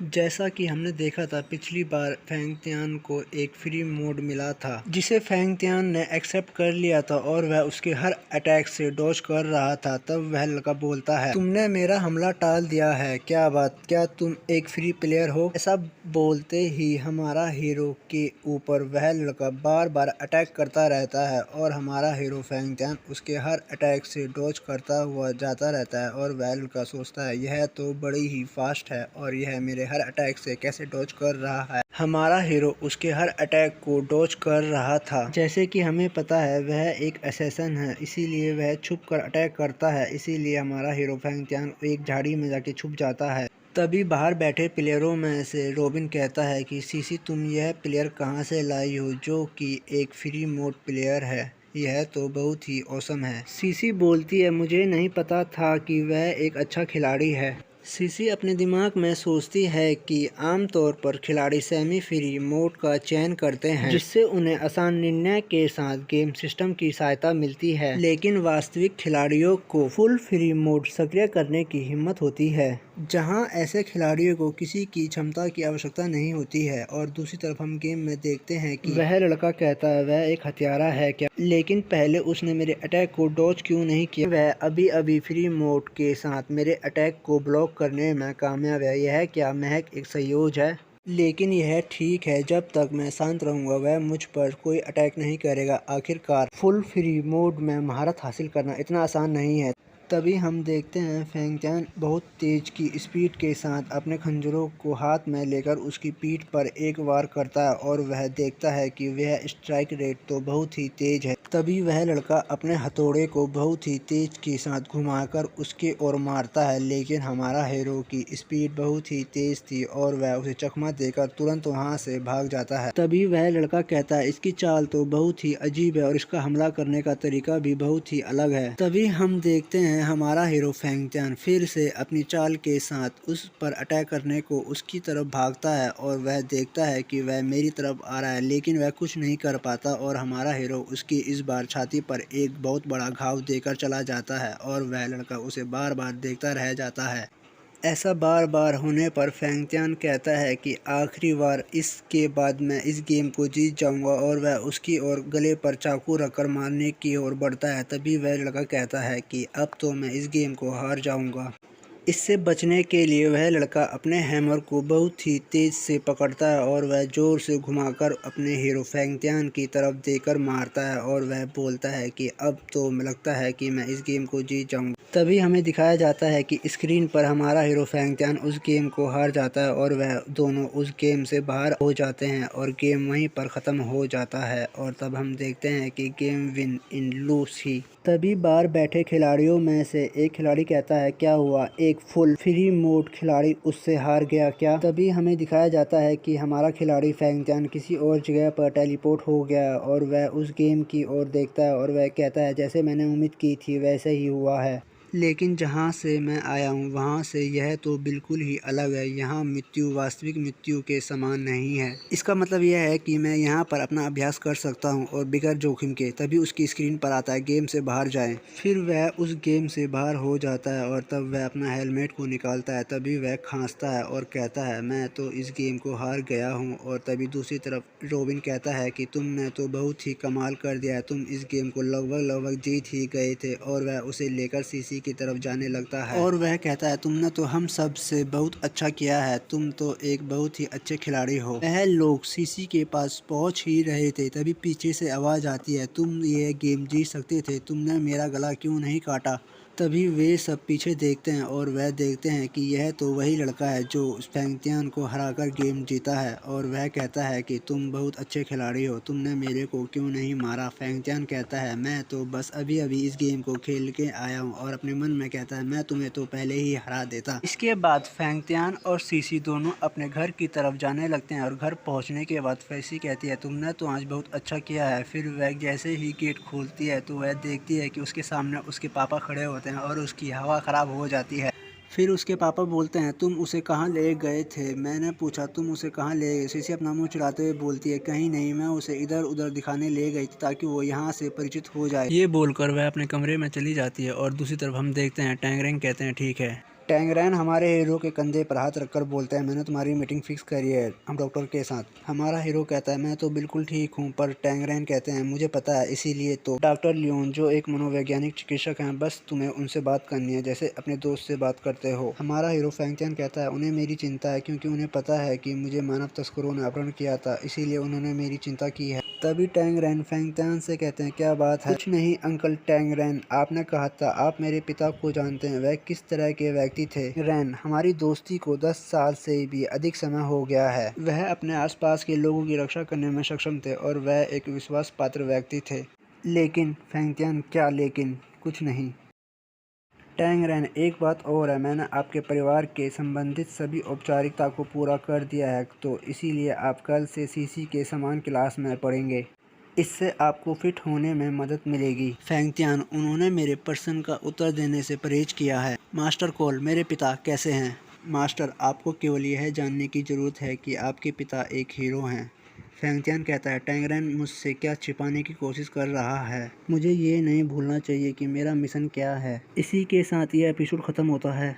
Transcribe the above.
जैसा कि हमने देखा था पिछली बार फेंग तियान को एक फ्री मोड मिला था जिसे फेंग तियान ने एक्सेप्ट कर लिया था और वह उसके हर अटैक से डॉज कर रहा था। तब वह लड़का बोलता है, तुमने मेरा हमला टाल दिया है, क्या बात, क्या तुम एक फ्री प्लेयर हो? ऐसा बोलते ही हमारा हीरो के ऊपर वह लड़का बार बार अटैक करता रहता है और हमारा हीरो फेंग तियान उसके हर अटैक से डॉज करता हुआ जाता रहता है और वह लड़का सोचता है यह तो बड़ी ही फास्ट है और यह मेरे हर अटैक से कैसे डॉज कर रहा है। हमारा हीरो उसके हर अटैक को डॉज कर रहा था। जैसे कि हमें पता है वह एक असैसिन है, इसीलिए वह छुप कर अटैक करता है। इसीलिए हमारा हीरो फेंग तियान एक झाड़ी में जाके छुप जाता है। तभी बाहर बैठे प्लेयरों में से रॉबिन कहता है कि सीसी तुम यह प्लेयर कहाँ से लाई हो जो कि एक फ्री मोड प्लेयर है, यह तो बहुत ही औसम है। सीसी बोलती है, मुझे नहीं पता था कि वह एक अच्छा खिलाड़ी है। सीसी अपने दिमाग में सोचती है कि आमतौर पर खिलाड़ी सेमी फ्री मोड का चयन करते हैं जिससे उन्हें आसान निर्णय के साथ गेम सिस्टम की सहायता मिलती है, लेकिन वास्तविक खिलाड़ियों को फुल फ्री मोड सक्रिय करने की हिम्मत होती है जहां ऐसे खिलाड़ियों को किसी की क्षमता की आवश्यकता नहीं होती है। और दूसरी तरफ हम गेम में देखते हैं कि वह लड़का कहता है वह एक हत्यारा है क्या, लेकिन पहले उसने मेरे अटैक को डॉज क्यों नहीं किया? वह अभी अभी फ्री मोड के साथ मेरे अटैक को ब्लॉक करने में कामयाब है। यह क्या महज एक संयोग है? लेकिन यह ठीक है, जब तक मैं शांत रहूंगा वह मुझ पर कोई अटैक नहीं करेगा। आखिरकार फुल फ्री मोड में महारत हासिल करना इतना आसान नहीं है। तभी हम देखते हैं फेंग तियान बहुत तेज की स्पीड के साथ अपने खंजरों को हाथ में लेकर उसकी पीठ पर एक वार करता है और वह देखता है कि वह स्ट्राइक रेट तो बहुत ही तेज है। तभी वह लड़का अपने हथौड़े को बहुत ही तेज के साथ घुमाकर उसके ओर मारता है, लेकिन हमारा हीरो की स्पीड बहुत ही तेज थी और वह उसे चकमा देकर तुरंत वहां से भाग जाता है। तभी वह लड़का कहता है इसकी चाल तो बहुत ही अजीब है और इसका हमला करने का तरीका भी बहुत ही अलग है। तभी हम देखते हैं हमारा हीरो फेंग तियान फिर से अपनी चाल के साथ उस पर अटैक करने को उसकी तरफ भागता है और वह देखता है कि वह मेरी तरफ आ रहा है, लेकिन वह कुछ नहीं कर पाता और हमारा हीरो उसकी इस बार छाती पर एक बहुत बड़ा घाव देकर चला जाता है और वह लड़का उसे बार बार देखता रह जाता है। ऐसा बार बार होने पर फेंग तियान कहता है कि आखिरी बार, इसके बाद मैं इस गेम को जीत जाऊंगा और वह उसकी ओर गले पर चाकू रखकर मारने की ओर बढ़ता है। तभी वह लड़का कहता है कि अब तो मैं इस गेम को हार जाऊंगा। इससे बचने के लिए वह लड़का अपने हैमर को बहुत ही तेज से पकड़ता है और वह जोर से घुमाकर अपने हीरो फेंग तियान की तरफ देकर मारता है और वह बोलता है कि अब तो लगता है कि मैं इस गेम को जीत जाऊंगा। तभी हमें दिखाया जाता है कि स्क्रीन पर हमारा हीरो फेंग तियान उस गेम को हार जाता है और वह दोनों उस गेम से बाहर हो जाते हैं और गेम वहीं पर ख़त्म हो जाता है। और तब हम देखते हैं कि गेम विन इन लूस ही। तभी बाहर बैठे खिलाड़ियों में से एक खिलाड़ी कहता है, क्या हुआ, एक फुल फ्री मोड खिलाड़ी उससे हार गया क्या? तभी हमें दिखाया जाता है कि हमारा खिलाड़ी फेंग तियान किसी और जगह पर टेलीपोर्ट हो गया और वह उस गेम की ओर देखता है और वह कहता है जैसे मैंने उम्मीद की थी वैसे ही हुआ है, लेकिन जहाँ से मैं आया हूँ वहाँ से यह तो बिल्कुल ही अलग है। यहाँ मृत्यु वास्तविक मृत्यु के समान नहीं है। इसका मतलब यह है कि मैं यहाँ पर अपना अभ्यास कर सकता हूँ और बिगैर जोखिम के। तभी उसकी स्क्रीन पर आता है गेम से बाहर जाएं। फिर वह उस गेम से बाहर हो जाता है और तब वह अपना हेलमेट को निकालता है। तभी वह खांसता है और कहता है मैं तो इस गेम को हार गया हूँ। और तभी दूसरी तरफ रॉबिन कहता है कि तुमने तो बहुत ही कमाल कर दिया है, तुम इस गेम को लगभग जीत ही गए थे। और वह उसे लेकर सीसी की तरफ जाने लगता है और वह कहता है तुमने तो हम सब से बहुत अच्छा किया है, तुम तो एक बहुत ही अच्छे खिलाड़ी हो। वह लोग सीसी के पास पहुंच ही रहे थे, तभी पीछे से आवाज़ आती है, तुम ये गेम जीत सकते थे, तुमने मेरा गला क्यों नहीं काटा? तभी वे सब पीछे देखते हैं और वह देखते हैं कि यह तो वही लड़का है जो फेंग तियान को हराकर गेम जीता है। और वह कहता है कि तुम बहुत अच्छे खिलाड़ी हो, तुमने मेरे को क्यों नहीं मारा? फेंग तियान कहता है मैं तो बस अभी अभी इस गेम को खेल के आया हूँ। और अपने मन में कहता है मैं तुम्हें तो पहले ही हरा देता। इसके बाद फेंग तियान और सीसी दोनों अपने घर की तरफ जाने लगते हैं और घर पहुँचने के बाद फैसी कहती है तुमने तो आज बहुत अच्छा किया है। फिर वह जैसे ही गेट खोलती है तो वह देखती है कि उसके सामने उसके पापा खड़े होते हैं और उसकी हवा ख़राब हो जाती है। फिर उसके पापा बोलते हैं तुम उसे कहाँ ले गए थे? मैंने पूछा तुम उसे कहाँ ले गए? सीसी अपना मुंह चुराते हुए बोलती है कहीं नहीं, मैं उसे इधर उधर दिखाने ले गई थी ताकि वो यहाँ से परिचित हो जाए। ये बोलकर वह अपने कमरे में चली जाती है और दूसरी तरफ हम देखते हैं टैंगरेंग कहते हैं ठीक है। टैंगरैन हमारे हीरो के कंधे पर हाथ रखकर बोलता है, मैंने तुम्हारी मीटिंग फिक्स करी है हम डॉक्टर के साथ। हमारा हीरो कहता है, मैं तो बिल्कुल ठीक हूँ, पर टैंगरैन कहते हैं, मुझे पता है, इसीलिए तो डॉक्टर लियोन जो एक मनोवैज्ञानिक चिकित्सक हैं, बस तुम्हें उनसे बात करनी है जैसे अपने दोस्त से बात करते हो। हमारा हीरो फेंग तियान कहता है, उन्हें मेरी चिंता है क्योंकि उन्हें पता है कि मुझे मानव तस्करों ने अपहरण किया था, इसीलिए उन्होंने मेरी चिंता की है। तभी टैंगरैन फेंग तियान से कहते हैं, क्या बात है? कुछ नहीं अंकल टैंगरैन, आपने कहा था आप मेरे पिता को जानते हैं, वह किस तरह के व्यक्ति थे? रैन, हमारी दोस्ती को 10 साल से भी अधिक समय हो गया है। वह अपने आसपास के लोगों की रक्षा करने में सक्षम थे और वह एक विश्वास पात्र व्यक्ति थे। लेकिन फेंग तियान, क्या लेकिन? कुछ नहीं टैंगरैन, एक बात और है, मैंने आपके परिवार के संबंधित सभी औपचारिकता को पूरा कर दिया है, तो इसीलिए आप कल से सीसी के समान क्लास में पढ़ेंगे। इससे आपको फिट होने में मदद मिलेगी। फेंग तियान, उन्होंने मेरे प्रश्न का उत्तर देने से परहेज किया है। मास्टर कोल, मेरे पिता कैसे हैं? मास्टर, आपको केवल यह जानने की ज़रूरत है कि आपके पिता एक हीरो हैं। फेंग तियान कहता है, टैंगरैन मुझसे क्या छिपाने की कोशिश कर रहा है? मुझे ये नहीं भूलना चाहिए कि मेरा मिशन क्या है। इसी के साथ यह एपिसोड ख़त्म होता है।